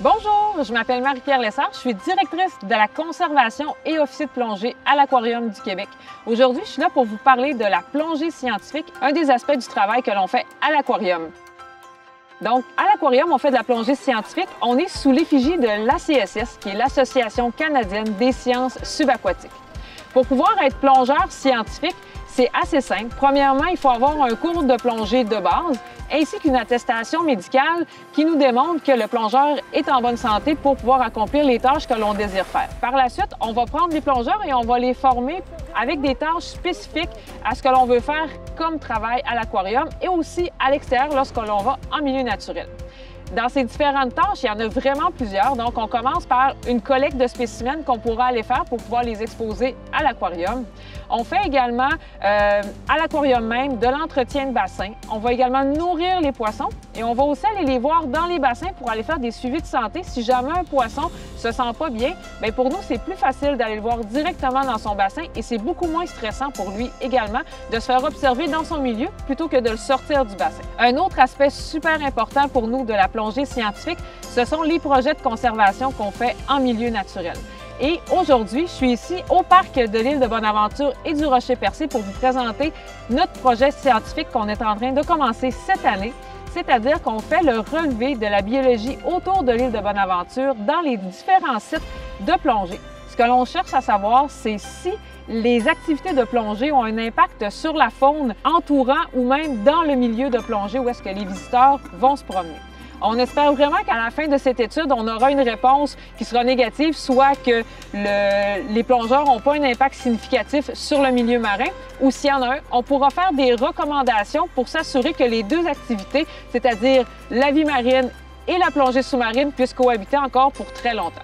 Bonjour, je m'appelle Marie-Pierre Lessard, je suis directrice de la conservation et officier de plongée à l'Aquarium du Québec. Aujourd'hui, je suis là pour vous parler de la plongée scientifique, un des aspects du travail que l'on fait à l'Aquarium. Donc, à l'Aquarium, on fait de la plongée scientifique. On est sous l'effigie de l'ACSS, qui est l'Association canadienne des sciences subaquatiques. Pour pouvoir être plongeur scientifique, c'est assez simple. Premièrement, il faut avoir un cours de plongée de base ainsi qu'une attestation médicale qui nous démontre que le plongeur est en bonne santé pour pouvoir accomplir les tâches que l'on désire faire. Par la suite, on va prendre les plongeurs et on va les former avec des tâches spécifiques à ce que l'on veut faire comme travail à l'aquarium et aussi à l'extérieur lorsque l'on va en milieu naturel. Dans ces différentes tâches, il y en a vraiment plusieurs. Donc, on commence par une collecte de spécimens qu'on pourra aller faire pour pouvoir les exposer à l'aquarium. On fait également, à l'aquarium même, de l'entretien de bassin. On va également nourrir les poissons et on va aussi aller les voir dans les bassins pour aller faire des suivis de santé. Si jamais un poisson ne se sent pas bien, bien pour nous, c'est plus facile d'aller le voir directement dans son bassin et c'est beaucoup moins stressant pour lui également de se faire observer dans son milieu plutôt que de le sortir du bassin. Un autre aspect super important pour nous de la plongée scientifique, ce sont les projets de conservation qu'on fait en milieu naturel. Et aujourd'hui, je suis ici au parc de l'île de Bonaventure et du Rocher-Percé pour vous présenter notre projet scientifique qu'on est en train de commencer cette année, c'est-à-dire qu'on fait le relevé de la biologie autour de l'île de Bonaventure dans les différents sites de plongée. Ce que l'on cherche à savoir, c'est si les activités de plongée ont un impact sur la faune entourant ou même dans le milieu de plongée où est-ce que les visiteurs vont se promener. On espère vraiment qu'à la fin de cette étude, on aura une réponse qui sera négative, soit que les plongeurs n'ont pas un impact significatif sur le milieu marin, ou s'il y en a un, on pourra faire des recommandations pour s'assurer que les deux activités, c'est-à-dire la vie marine et la plongée sous-marine, puissent cohabiter encore pour très longtemps.